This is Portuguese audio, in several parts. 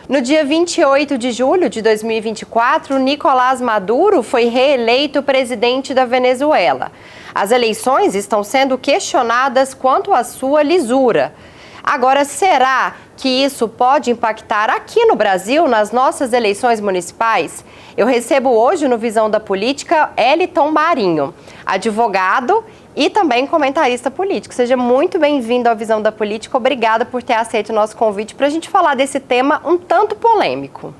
No dia 28 de julho de 2024, Nicolás Maduro foi reeleito presidente da Venezuela. As eleições estão sendo questionadas quanto à sua lisura. Agora, será que isso pode impactar aqui no Brasil, nas nossas eleições municipais? Eu recebo hoje no Visão da Política Eliton Marinho, advogado e também comentarista político. Seja muito bem-vindo ao Visão da Política. Obrigada por ter aceito o nosso convite para a gente falar desse tema um tanto polêmico.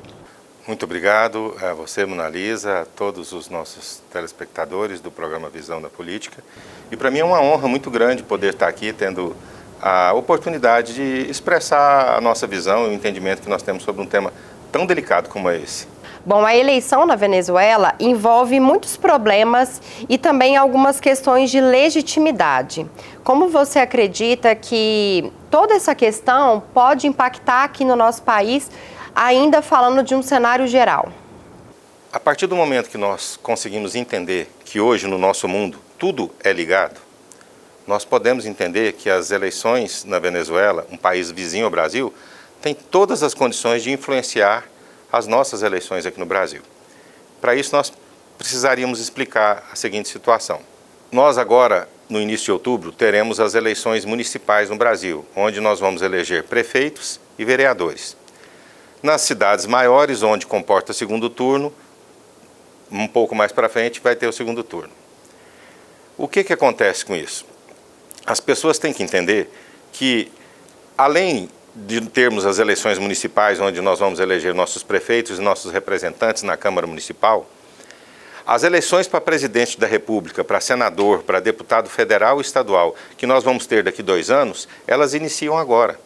Muito obrigado a você, Mona Lisa, a todos os nossos telespectadores do programa Visão da Política. E para mim é uma honra muito grande poder estar aqui tendo a oportunidade de expressar a nossa visão e o entendimento que nós temos sobre um tema tão delicado como é esse. Bom, a eleição na Venezuela envolve muitos problemas e também algumas questões de legitimidade. Como você acredita que toda essa questão pode impactar aqui no nosso país, ainda falando de um cenário geral? A partir do momento que nós conseguimos entender que hoje no nosso mundo tudo é ligado, nós podemos entender que as eleições na Venezuela, um país vizinho ao Brasil, tem todas as condições de influenciar as nossas eleições aqui no Brasil. Para isso, nós precisaríamos explicar a seguinte situação. Nós agora, no início de outubro, teremos as eleições municipais no Brasil, onde nós vamos eleger prefeitos e vereadores. Nas cidades maiores, onde comporta segundo turno, um pouco mais para frente, vai ter o segundo turno. O que acontece com isso? As pessoas têm que entender que, além de termos as eleições municipais, onde nós vamos eleger nossos prefeitos e nossos representantes na Câmara Municipal, as eleições para presidente da República, para senador, para deputado federal e estadual, que nós vamos ter daqui 2 anos, elas iniciam agora.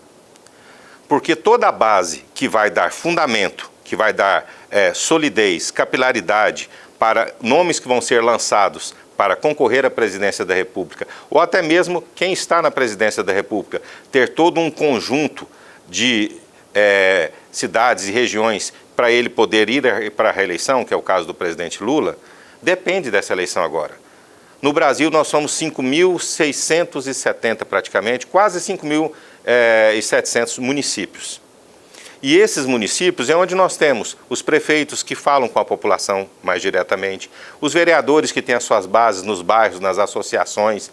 Porque toda a base que vai dar fundamento, que vai dar solidez, capilaridade para nomes que vão ser lançados para concorrer à presidência da República, ou até mesmo quem está na presidência da República, ter todo um conjunto de cidades e regiões para ele poder ir para a reeleição, que é o caso do presidente Lula, depende dessa eleição agora. No Brasil, nós somos 5.670 praticamente, quase 5.700 municípios. E esses municípios é onde nós temos os prefeitos que falam com a população mais diretamente, os vereadores que têm as suas bases nos bairros, nas associações,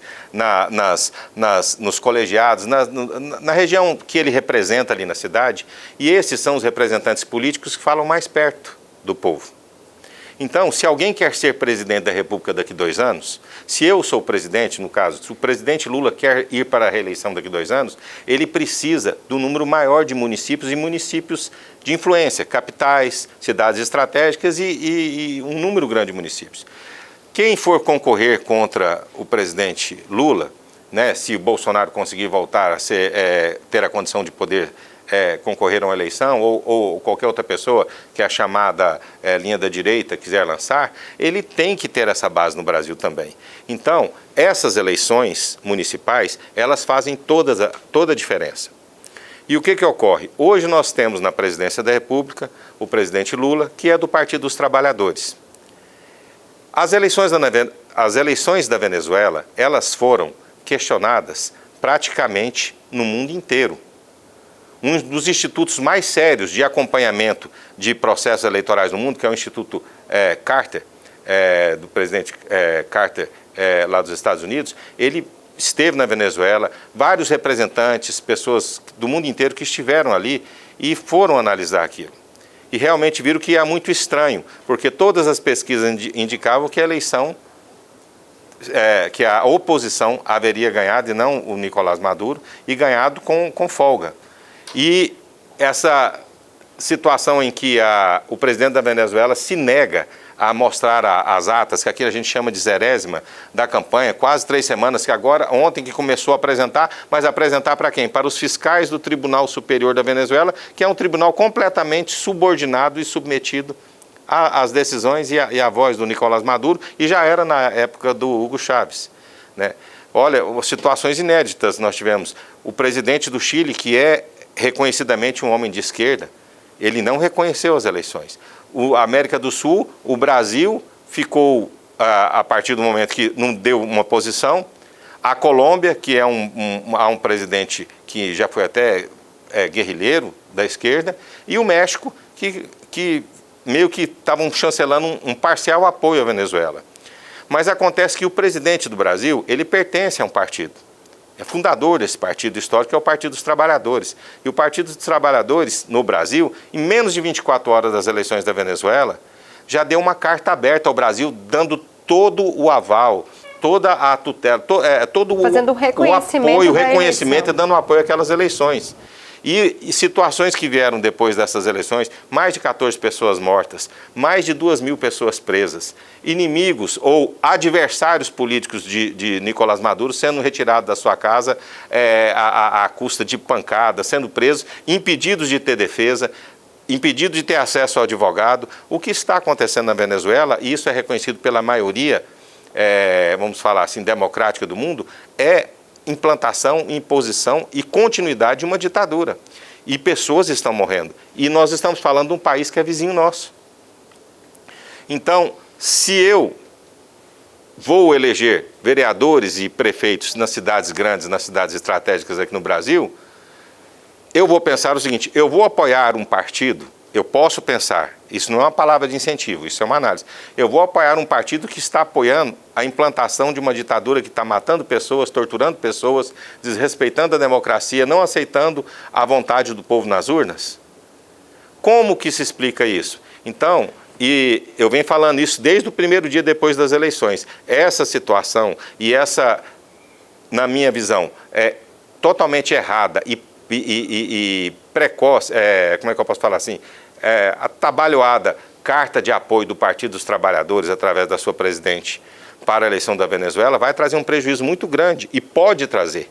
nos colegiados, na região que ele representa ali na cidade. E esses são os representantes políticos que falam mais perto do povo. Então, se alguém quer ser presidente da República daqui 2 anos, se eu sou presidente, no caso, se o presidente Lula quer ir para a reeleição daqui 2 anos, ele precisa do número maior de municípios e municípios de influência, capitais, cidades estratégicas e um número grande de municípios. Quem for concorrer contra o presidente Lula, né, se o Bolsonaro conseguir voltar a ter a condição de poder concorrer a uma eleição, ou qualquer outra pessoa que a chamada linha da direita quiser lançar, ele tem que ter essa base no Brasil também. Então, essas eleições municipais, elas fazem toda a diferença. E o que ocorre? Hoje nós temos na presidência da República o presidente Lula, que é do Partido dos Trabalhadores. As eleições da Venezuela, elas foram questionadas praticamente no mundo inteiro. Um dos institutos mais sérios de acompanhamento de processos eleitorais no mundo, que é o Instituto Carter, do presidente Carter, lá dos Estados Unidos, ele esteve na Venezuela, vários representantes, pessoas do mundo inteiro que estiveram ali e foram analisar aquilo. E realmente viram que é muito estranho, porque todas as pesquisas indicavam que a eleição, que a oposição haveria ganhado, e não o Nicolás Maduro, e ganhado com folga. E essa situação em que o presidente da Venezuela se nega a mostrar as atas, que aqui a gente chama de zerésima, da campanha, quase 3 semanas, que agora, ontem que começou a apresentar, mas apresentar para quem? Para os fiscais do Tribunal Superior da Venezuela, que é um tribunal completamente subordinado e submetido às decisões e à voz do Nicolás Maduro, e já era na época do Hugo Chávez, né? Olha, situações inéditas nós tivemos. O presidente do Chile, que é reconhecidamente um homem de esquerda, ele não reconheceu as eleições. A América do Sul, o Brasil ficou, a partir do momento que não deu uma posição. A Colômbia, que é um presidente que já foi até guerrilheiro da esquerda, e o México, que meio que estavam chancelando um parcial apoio à Venezuela. Mas acontece que o presidente do Brasil, ele pertence a um partido. É fundador desse partido histórico, que é o Partido dos Trabalhadores. E o Partido dos Trabalhadores, no Brasil, em menos de 24 horas das eleições da Venezuela, já deu uma carta aberta ao Brasil, dando todo o aval, toda a tutela, todo o apoio, o reconhecimento e dando apoio àquelas eleições. E situações que vieram depois dessas eleições, mais de 14 pessoas mortas, mais de 2.000 pessoas presas, inimigos ou adversários políticos de Nicolás Maduro sendo retirados da sua casa à custa de pancadas, sendo presos, impedidos de ter defesa, impedidos de ter acesso ao advogado. O que está acontecendo na Venezuela, e isso é reconhecido pela maioria, vamos falar assim, democrática do mundo, é implantação, imposição e continuidade de uma ditadura. E pessoas estão morrendo. E nós estamos falando de um país que é vizinho nosso. Então, se eu vou eleger vereadores e prefeitos nas cidades grandes, nas cidades estratégicas aqui no Brasil, eu vou pensar o seguinte: eu vou apoiar um partido, eu posso pensar, isso não é uma palavra de incentivo, isso é uma análise. Eu vou apoiar um partido que está apoiando a implantação de uma ditadura que está matando pessoas, torturando pessoas, desrespeitando a democracia, não aceitando a vontade do povo nas urnas? Como que se explica isso? Então, e eu venho falando isso desde o primeiro dia depois das eleições. Essa situação e essa, na minha visão, é totalmente errada e precoce, como é que eu posso falar assim? Atabalhoada carta de apoio do Partido dos Trabalhadores através da sua presidente para a eleição da Venezuela vai trazer um prejuízo muito grande e pode trazer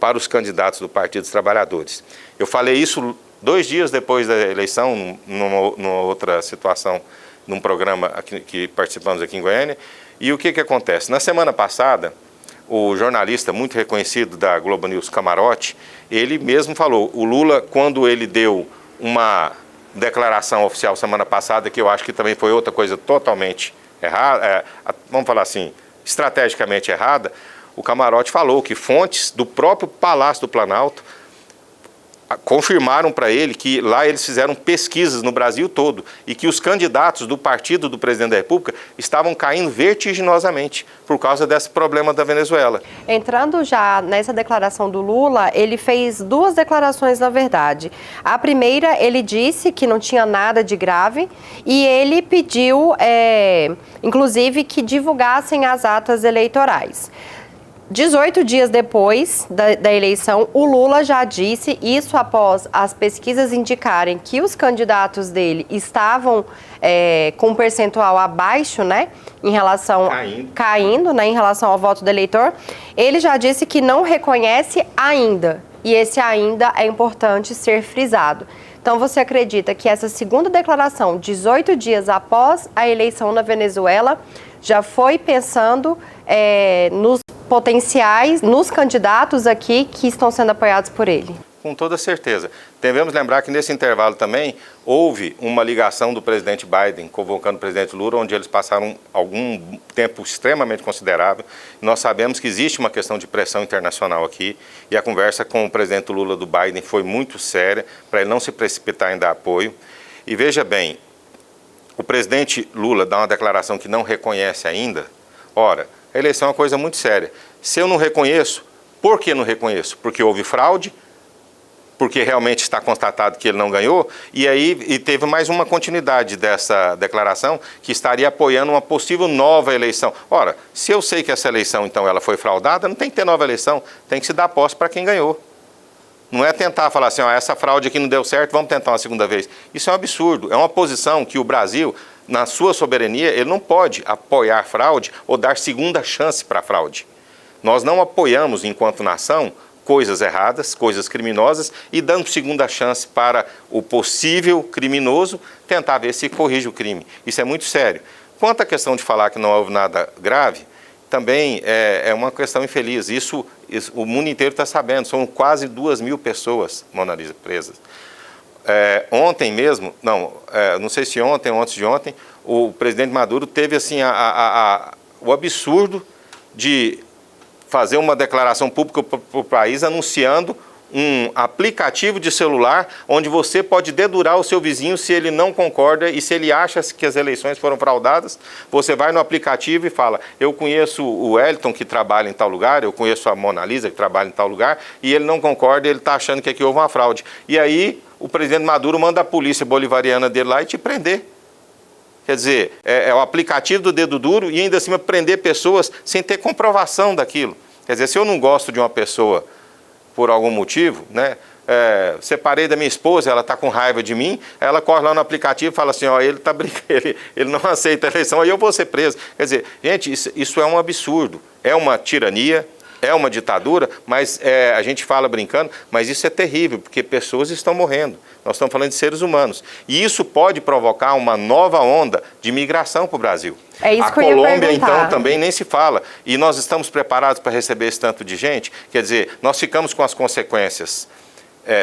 para os candidatos do Partido dos Trabalhadores. Eu falei isso 2 dias depois da eleição, numa outra situação, num programa aqui, que participamos aqui em Goiânia. E o que acontece? Na semana passada, o jornalista muito reconhecido da Globo News, Camarote, ele mesmo falou, o Lula, quando ele deu uma declaração oficial semana passada, que eu acho que também foi outra coisa totalmente errada, vamos falar assim, estrategicamente errada, o Camarote falou que fontes do próprio Palácio do Planalto confirmaram para ele que lá eles fizeram pesquisas no Brasil todo e que os candidatos do partido do presidente da República estavam caindo vertiginosamente por causa desse problema da Venezuela. Entrando já nessa declaração do Lula, ele fez 2 declarações, na verdade. A primeira, ele disse que não tinha nada de grave e ele pediu, inclusive, que divulgassem as atas eleitorais. 18 dias depois da eleição, o Lula já disse, isso após as pesquisas indicarem que os candidatos dele estavam com um percentual abaixo, né, em relação caindo, né, em relação ao voto do eleitor. Ele já disse que não reconhece ainda, e esse ainda é importante ser frisado. Então, você acredita que essa segunda declaração, 18 dias após a eleição na Venezuela, já foi pensando nos potenciais, nos candidatos aqui que estão sendo apoiados por ele? Com toda certeza. Devemos lembrar que nesse intervalo também houve uma ligação do presidente Biden convocando o presidente Lula, onde eles passaram algum tempo extremamente considerável. Nós sabemos que existe uma questão de pressão internacional aqui e a conversa com o presidente Lula do Biden foi muito séria para ele não se precipitar em dar apoio. E veja bem, o presidente Lula dá uma declaração que não reconhece ainda. Ora, a eleição é uma coisa muito séria. Se eu não reconheço, por que não reconheço? Porque houve fraude, porque realmente está constatado que ele não ganhou, e teve mais uma continuidade dessa declaração que estaria apoiando uma possível nova eleição. Ora, se eu sei que essa eleição, então, ela foi fraudada, não tem que ter nova eleição, tem que se dar posse para quem ganhou. Não é tentar falar assim, essa fraude aqui não deu certo, vamos tentar uma segunda vez. Isso é um absurdo, é uma posição que o Brasil, na sua soberania, ele não pode apoiar fraude ou dar segunda chance para a fraude. Nós não apoiamos, enquanto nação, coisas erradas, coisas criminosas e dando segunda chance para o possível criminoso tentar ver se corrige o crime. Isso é muito sério. Quanto à questão de falar que não houve nada grave, também é uma questão infeliz. Isso o mundo inteiro está sabendo. São quase 2.000 pessoas, Mona Lisa, presas. Ontem mesmo, não sei se ontem ou antes de ontem, o presidente Maduro teve assim, o absurdo de fazer uma declaração pública para o país anunciando um aplicativo de celular onde você pode dedurar o seu vizinho se ele não concorda e se ele acha que as eleições foram fraudadas. Você vai no aplicativo e fala, eu conheço o Wellington que trabalha em tal lugar, eu conheço a Mona Lisa que trabalha em tal lugar, e ele não concorda, ele está achando que aqui houve uma fraude. E aí o presidente Maduro manda a polícia bolivariana dele lá e te prender. Quer dizer, é o aplicativo do dedo duro e ainda assim prender pessoas sem ter comprovação daquilo. Quer dizer, se eu não gosto de uma pessoa por algum motivo, né? Separei da minha esposa, ela está com raiva de mim, ela corre lá no aplicativo e fala assim, ó, ele tá brincando, ele não aceita a eleição, aí eu vou ser preso. Quer dizer, gente, isso é um absurdo, é uma tirania, é uma ditadura, mas a gente fala brincando, mas isso é terrível, porque pessoas estão morrendo. Nós estamos falando de seres humanos. E isso pode provocar uma nova onda de migração para o Brasil. É isso que eu ia Colômbia, perguntar. então, também nem se fala. E nós estamos preparados para receber esse tanto de gente? Quer dizer, nós ficamos com as consequências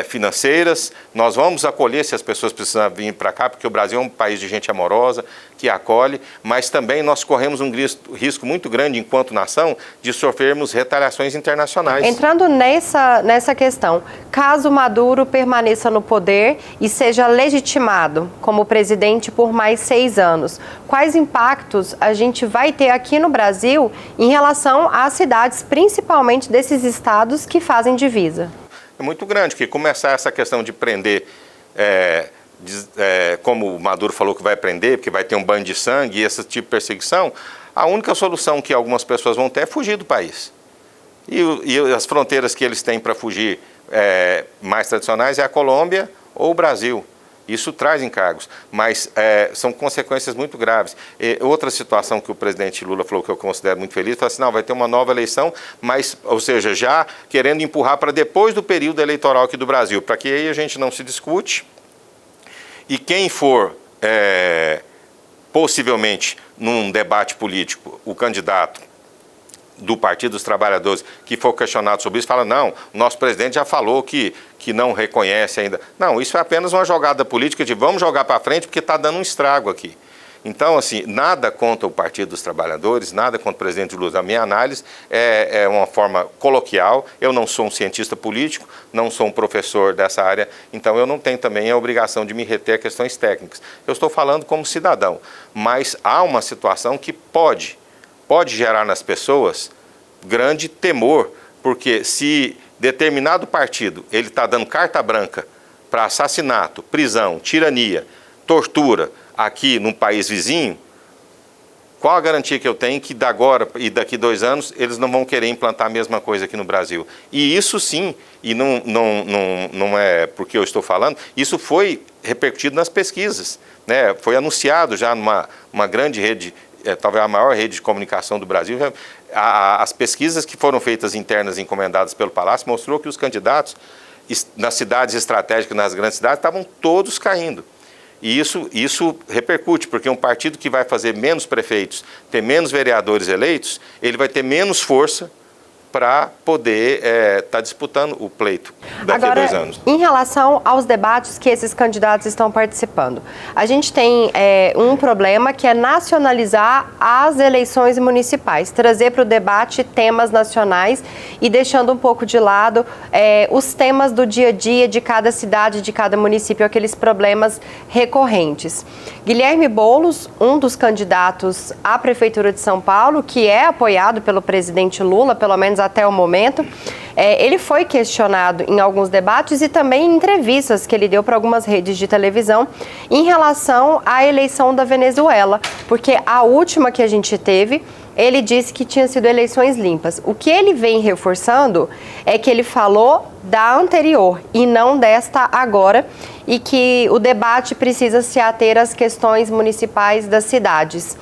financeiras, nós vamos acolher se as pessoas precisam vir para cá, porque o Brasil é um país de gente amorosa, que acolhe, mas também nós corremos um risco muito grande, enquanto nação, de sofrermos retaliações internacionais. Entrando nessa questão, caso Maduro permaneça no poder e seja legitimado como presidente por mais 6 anos, quais impactos a gente vai ter aqui no Brasil em relação às cidades, principalmente desses estados que fazem divisa? É muito grande, que começar essa questão de prender, como o Maduro falou que vai prender, porque vai ter um banho de sangue e esse tipo de perseguição, a única solução que algumas pessoas vão ter é fugir do país. E as fronteiras que eles têm para fugir mais tradicionais é a Colômbia ou o Brasil. Isso traz encargos, mas são consequências muito graves. Outra situação que o presidente Lula falou que eu considero muito feliz, falou assim, não, vai ter uma nova eleição, mas, ou seja, já querendo empurrar para depois do período eleitoral aqui do Brasil, para que aí a gente não se discute. E quem for, possivelmente, num debate político, o candidato do Partido dos Trabalhadores, que for questionado sobre isso, fala, não, o nosso presidente já falou que não reconhece ainda. Não, isso é apenas uma jogada política de vamos jogar para frente porque está dando um estrago aqui. Então, assim, nada contra o Partido dos Trabalhadores, nada contra o presidente Lula. A minha análise é uma forma coloquial. Eu não sou um cientista político, não sou um professor dessa área, então eu não tenho também a obrigação de me reter a questões técnicas. Eu estou falando como cidadão, mas há uma situação que pode gerar nas pessoas grande temor, porque se determinado partido ele está dando carta branca para assassinato, prisão, tirania, tortura aqui num país vizinho, qual a garantia que eu tenho que da agora e daqui 2 anos eles não vão querer implantar a mesma coisa aqui no Brasil? E isso sim, e não é porque eu estou falando, isso foi repercutido nas pesquisas, né? Foi anunciado já numa grande rede, talvez a maior rede de comunicação do Brasil. As pesquisas que foram feitas internas encomendadas pelo Palácio mostrou que os candidatos nas cidades estratégicas, nas grandes cidades, estavam todos caindo. E isso repercute, porque um partido que vai fazer menos prefeitos, ter menos vereadores eleitos, ele vai ter menos força para poder estar disputando o pleito daqui a 2 anos. Em relação aos debates que esses candidatos estão participando, a gente tem um problema que é nacionalizar as eleições municipais, trazer para o debate temas nacionais e deixando um pouco de lado os temas do dia a dia de cada cidade, de cada município, aqueles problemas recorrentes. Guilherme Boulos, um dos candidatos à Prefeitura de São Paulo, que é apoiado pelo presidente Lula, pelo menos até o momento, ele foi questionado em alguns debates e também em entrevistas que ele deu para algumas redes de televisão em relação à eleição da Venezuela, porque a última que a gente teve, ele disse que tinha sido eleições limpas. O que ele vem reforçando é que ele falou da anterior e não desta agora, e que o debate precisa se ater às questões municipais das cidades.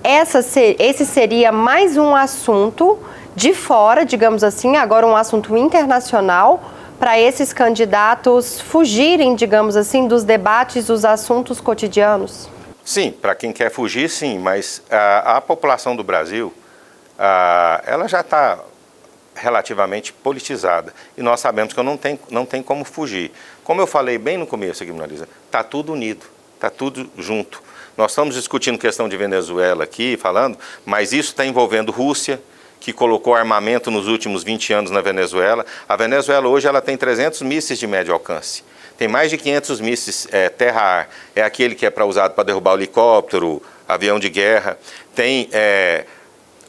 Esse seria mais um assunto de fora, digamos assim, agora um assunto internacional, para esses candidatos fugirem, digamos assim, dos debates, dos assuntos cotidianos? Sim, para quem quer fugir, sim, mas a população do Brasil, ela já está relativamente politizada e nós sabemos que não tem como fugir. Como eu falei bem no começo aqui, Mona Lisa, está tudo unido, está tudo junto. Nós estamos discutindo questão de Venezuela aqui, falando, mas isso está envolvendo Rússia, que colocou armamento nos últimos 20 anos na Venezuela. A Venezuela hoje ela tem 300 mísseis de médio alcance. Tem mais de 500 mísseis terra-ar. É aquele que é usado para derrubar o helicóptero, avião de guerra. Tem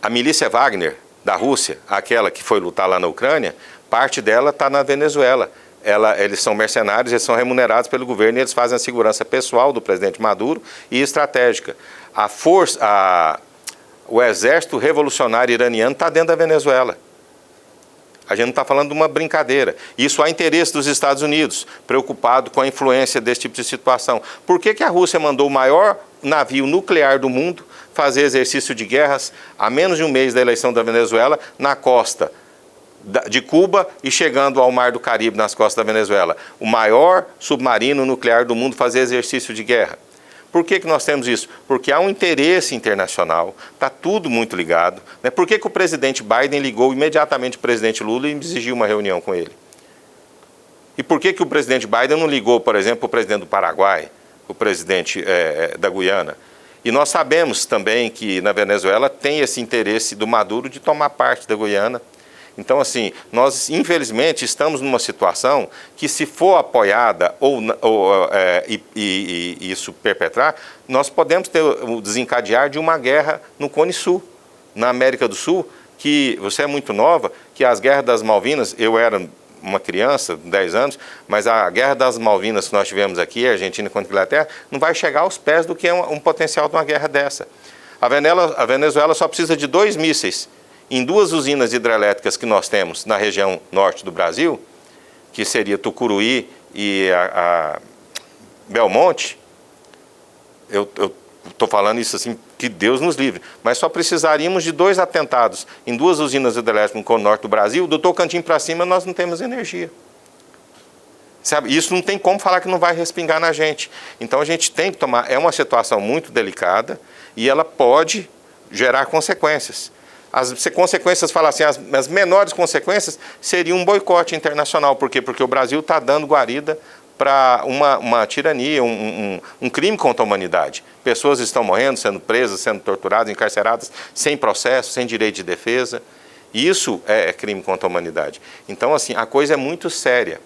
a milícia Wagner, da Rússia, aquela que foi lutar lá na Ucrânia, parte dela está na Venezuela. Eles são mercenários, eles são remunerados pelo governo e eles fazem a segurança pessoal do presidente Maduro e estratégica. O exército revolucionário iraniano está dentro da Venezuela. A gente não está falando de uma brincadeira. Isso há interesse dos Estados Unidos, preocupado com a influência desse tipo de situação. Por que a Rússia mandou o maior navio nuclear do mundo fazer exercício de guerras a menos de um mês da eleição da Venezuela na costa de Cuba e chegando ao Mar do Caribe nas costas da Venezuela? O maior submarino nuclear do mundo fazer exercício de guerra. Por que nós temos isso? Porque há um interesse internacional, está tudo muito ligado. Né? Por que o presidente Biden ligou imediatamente o presidente Lula e exigiu uma reunião com ele? E por que o presidente Biden não ligou, por exemplo, o presidente do Paraguai, o presidente da Guiana? E nós sabemos também que na Venezuela tem esse interesse do Maduro de tomar parte da Guiana. Então, assim, nós, infelizmente, estamos numa situação que, se for apoiada e isso perpetrar, nós podemos ter o desencadear de uma guerra no Cone Sul, na América do Sul, que você é muito nova, que as guerras das Malvinas, eu era uma criança, 10 anos, mas a guerra das Malvinas que nós tivemos aqui, Argentina contra a Inglaterra, não vai chegar aos pés do que é um potencial de uma guerra dessa. A Venezuela só precisa de 2 mísseis. Em 2 usinas hidrelétricas que nós temos na região norte do Brasil, que seria Tucuruí e a Belmonte, eu estou falando isso assim, que Deus nos livre, mas só precisaríamos de 2 atentados em 2 usinas hidrelétricas no norte do Brasil, do Tocantins para cima nós não temos energia. Sabe? Isso não tem como falar que não vai respingar na gente. Então a gente tem que tomar, é uma situação muito delicada e ela pode gerar consequências. As consequências, falar assim, as menores consequências seriam um boicote internacional. Por quê? Porque o Brasil está dando guarida para uma tirania, um crime contra a humanidade. Pessoas estão morrendo, sendo presas, sendo torturadas, encarceradas, sem processo, sem direito de defesa. Isso é crime contra a humanidade. Então, assim, a coisa é muito séria.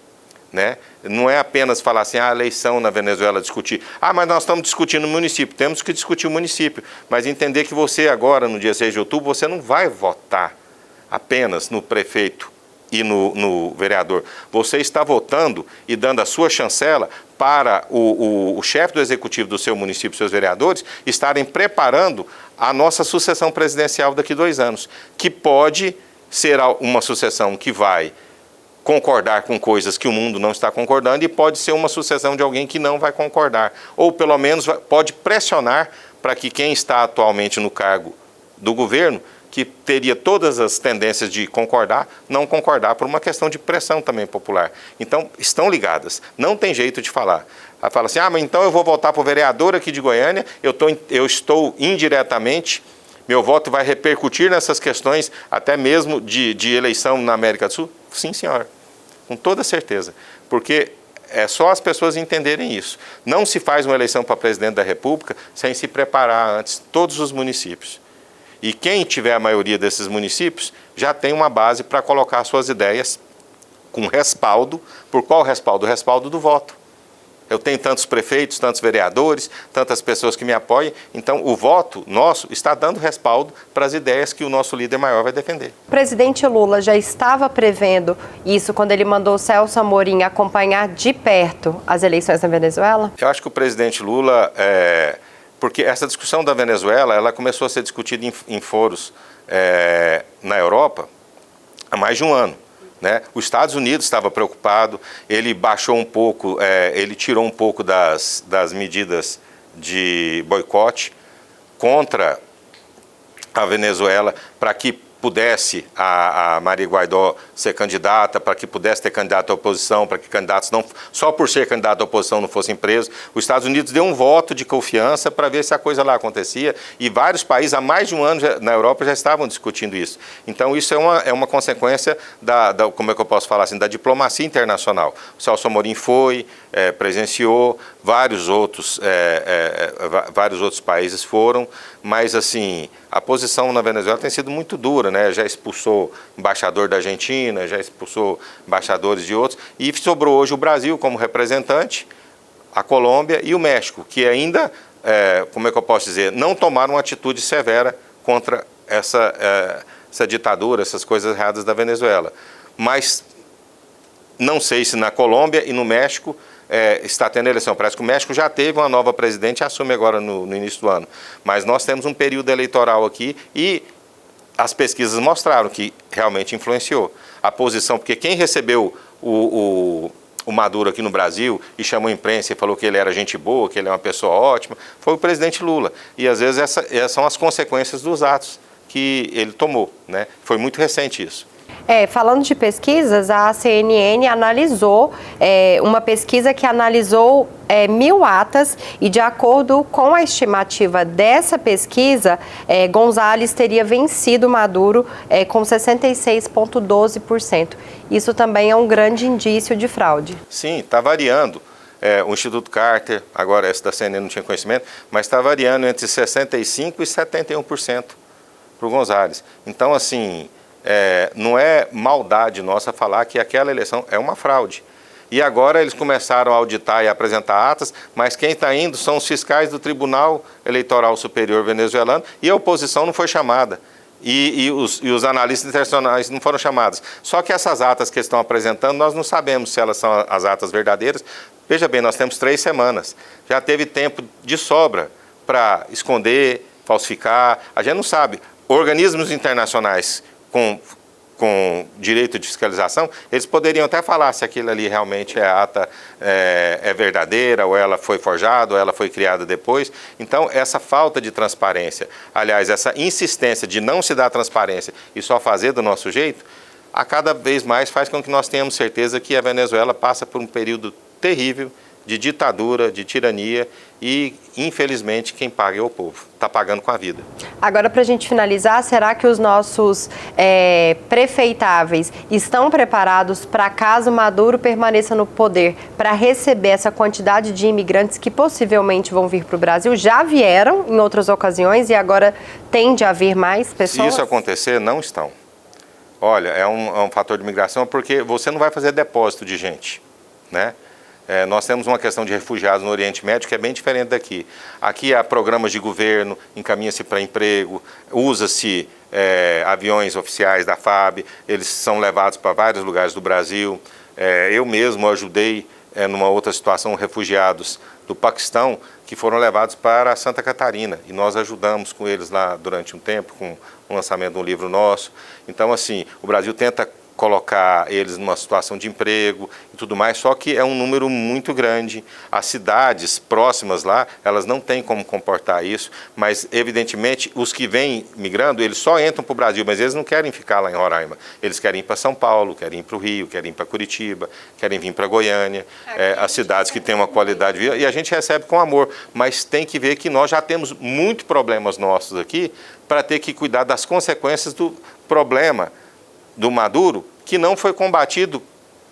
Né? Não é apenas falar assim, a eleição na Venezuela, discutir. Mas nós estamos discutindo o município. Temos que discutir o município. Mas entender que você agora, no dia 6 de outubro, você não vai votar apenas no prefeito e no vereador. Você está votando e dando a sua chancela para o chefe do executivo do seu município, seus vereadores, estarem preparando a nossa sucessão presidencial daqui a 2 anos. Que pode ser uma sucessão que vai concordar com coisas que o mundo não está concordando e pode ser uma sucessão de alguém que não vai concordar. Ou, pelo menos, pode pressionar para que quem está atualmente no cargo do governo, que teria todas as tendências de concordar, não concordar, por uma questão de pressão também popular. Então, estão ligadas. Não tem jeito de falar. Ela fala assim, mas então eu vou votar para o vereador aqui de Goiânia, eu estou indiretamente, meu voto vai repercutir nessas questões, até mesmo de eleição na América do Sul? Sim, senhora. Com toda certeza, porque é só as pessoas entenderem isso. Não se faz uma eleição para presidente da República sem se preparar antes todos os municípios. E quem tiver a maioria desses municípios já tem uma base para colocar suas ideias com respaldo. Por qual respaldo? O respaldo do voto. Eu tenho tantos prefeitos, tantos vereadores, tantas pessoas que me apoiam. Então, o voto nosso está dando respaldo para as ideias que o nosso líder maior vai defender. O presidente Lula já estava prevendo isso quando ele mandou o Celso Amorim acompanhar de perto as eleições na Venezuela? Eu acho que o presidente Lula... Porque essa discussão da Venezuela, ela começou a ser discutida em foros na Europa há mais de um ano. Né? Os Estados Unidos estava preocupado, ele baixou um pouco, ele tirou um pouco das medidas de boicote contra a Venezuela para que pudesse a Maria Guaidó ser candidata, para que pudesse ter candidato à oposição, para que candidatos não, só por ser candidato à oposição não fossem presos. Os Estados Unidos deu um voto de confiança para ver se a coisa lá acontecia e vários países há mais de um ano na Europa já estavam discutindo isso. Então isso é uma consequência como é que eu posso falar assim, da diplomacia internacional. O Celso Amorim foi, presenciou, vários outros países foram, mas assim, a posição na Venezuela tem sido muito dura, né? Já expulsou embaixador da Argentina, já expulsou embaixadores de outros, e sobrou hoje o Brasil como representante, a Colômbia e o México, que ainda, como é que eu posso dizer, não tomaram uma atitude severa contra essa ditadura, essas coisas erradas da Venezuela. Mas não sei se na Colômbia e no México está tendo eleição. Parece que o México já teve uma nova presidente e assume agora no início do ano. Mas nós temos um período eleitoral aqui e as pesquisas mostraram que realmente influenciou a posição, porque quem recebeu o Maduro aqui no Brasil e chamou a imprensa e falou que ele era gente boa, que ele é uma pessoa ótima, foi o presidente Lula. E às vezes essas são as consequências dos atos que ele tomou, né? Foi muito recente isso. Falando de pesquisas, a CNN analisou uma pesquisa que analisou 1.000 atas e, de acordo com a estimativa dessa pesquisa, González teria vencido Maduro com 66,12%. Isso também é um grande indício de fraude. Sim, está variando. O Instituto Carter, agora essa da CNN não tinha conhecimento, mas está variando entre 65% e 71% para o González. Então, assim, não é maldade nossa falar que aquela eleição é uma fraude. E agora eles começaram a auditar e apresentar atas, mas quem está indo são os fiscais do Tribunal Eleitoral Superior venezuelano e a oposição não foi chamada. E os analistas internacionais não foram chamados. Só que essas atas que eles estão apresentando, nós não sabemos se elas são as atas verdadeiras. Veja bem, nós temos 3 semanas. Já teve tempo de sobra para esconder, falsificar. A gente não sabe. Organismos internacionais com direito de fiscalização, eles poderiam até falar se aquilo ali realmente é ata verdadeira, ou ela foi forjada, ou ela foi criada depois. Então, essa falta de transparência, aliás, essa insistência de não se dar transparência e só fazer do nosso jeito, a cada vez mais faz com que nós tenhamos certeza que a Venezuela passa por um período terrível de ditadura, de tirania e, infelizmente, quem paga é o povo. Está pagando com a vida. Agora, para a gente finalizar, será que os nossos prefeitáveis estão preparados para, caso Maduro permaneça no poder, para receber essa quantidade de imigrantes que possivelmente vão vir para o Brasil? Já vieram em outras ocasiões e agora tende a vir mais pessoas? Se isso acontecer, não estão. Olha, é um fator de migração porque você não vai fazer depósito de gente, né? Nós temos uma questão de refugiados no Oriente Médio que é bem diferente daqui. Aqui há programas de governo, encaminha-se para emprego, usa-se aviões oficiais da FAB, eles são levados para vários lugares do Brasil. Eu mesmo ajudei, numa outra situação, refugiados do Paquistão que foram levados para Santa Catarina e nós ajudamos com eles lá durante um tempo, com o lançamento de um livro nosso. Então, assim, o Brasil tenta colocar eles numa situação de emprego e tudo mais, só que é um número muito grande. As cidades próximas lá, elas não têm como comportar isso, mas evidentemente os que vêm migrando, eles só entram para o Brasil, mas eles não querem ficar lá em Roraima. Eles querem ir para São Paulo, querem ir para o Rio, querem ir para Curitiba, querem vir para Goiânia, as cidades que têm uma qualidade de vida, e a gente recebe com amor, mas tem que ver que nós já temos muitos problemas nossos aqui para ter que cuidar das consequências do problema do Maduro, que não foi combatido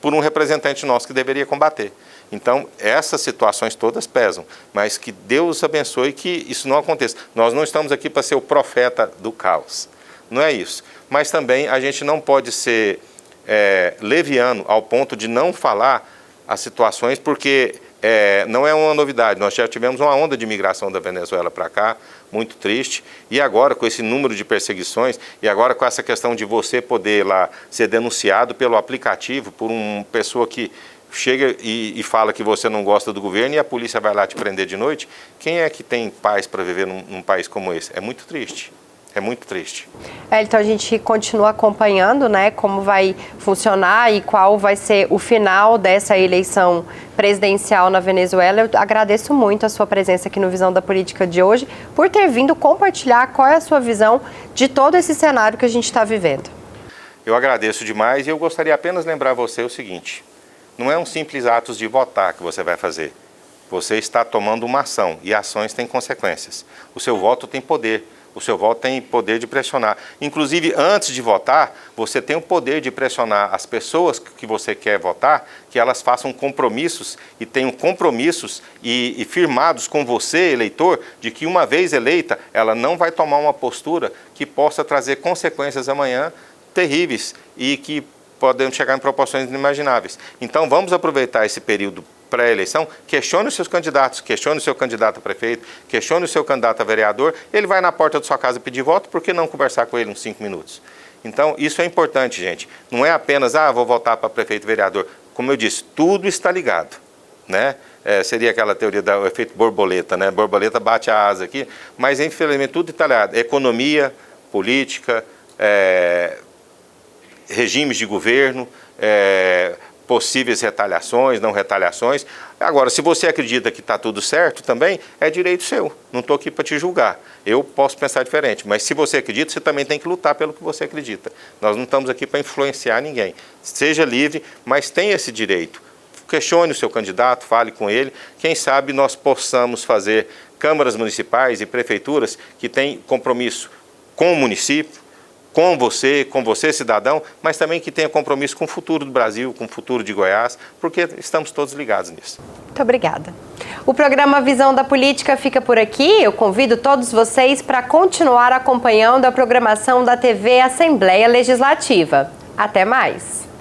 por um representante nosso que deveria combater. Então, essas situações todas pesam, mas que Deus abençoe que isso não aconteça. Nós não estamos aqui para ser o profeta do caos, não é isso. Mas também a gente não pode ser leviano ao ponto de não falar as situações, porque não é uma novidade. Nós já tivemos uma onda de imigração da Venezuela para cá, muito triste, e agora com esse número de perseguições, e agora com essa questão de você poder lá ser denunciado pelo aplicativo, por uma pessoa que chega e fala que você não gosta do governo e a polícia vai lá te prender de noite, quem é que tem paz para viver num país como esse? É muito triste. É muito triste. Então a gente continua acompanhando, né, como vai funcionar e qual vai ser o final dessa eleição presidencial na Venezuela. Eu agradeço muito a sua presença aqui no Visão da Política de hoje, por ter vindo compartilhar qual é a sua visão de todo esse cenário que a gente está vivendo. Eu agradeço demais e eu gostaria apenas de lembrar você o seguinte: não é um simples ato de votar que você vai fazer. Você está tomando uma ação e ações têm consequências. O seu voto tem poder. O seu voto tem poder de pressionar. Inclusive, antes de votar, você tem o poder de pressionar as pessoas que você quer votar, que elas façam compromissos e tenham compromissos e firmados com você, eleitor, de que uma vez eleita, ela não vai tomar uma postura que possa trazer consequências amanhã terríveis e que podem chegar em proporções inimagináveis. Então, vamos aproveitar esse período pré-eleição, questione os seus candidatos, questione o seu candidato a prefeito, questione o seu candidato a vereador, ele vai na porta da sua casa pedir voto, por que não conversar com ele uns 5 minutos? Então, isso é importante, gente. Não é apenas, vou votar para prefeito e vereador. Como eu disse, tudo está ligado, né? Seria aquela teoria do efeito borboleta, né? Borboleta bate a asa aqui, mas infelizmente tudo está ligado. Economia, política, regimes de governo, possíveis retaliações, não retaliações. Agora, se você acredita que está tudo certo também, é direito seu. Não estou aqui para te julgar. Eu posso pensar diferente, mas se você acredita, você também tem que lutar pelo que você acredita. Nós não estamos aqui para influenciar ninguém. Seja livre, mas tenha esse direito. Questione o seu candidato, fale com ele. Quem sabe nós possamos fazer câmaras municipais e prefeituras que têm compromisso com o município, com você cidadão, mas também que tenha compromisso com o futuro do Brasil, com o futuro de Goiás, porque estamos todos ligados nisso. Muito obrigada. O programa Visão da Política fica por aqui. Eu convido todos vocês para continuar acompanhando a programação da TV Assembleia Legislativa. Até mais!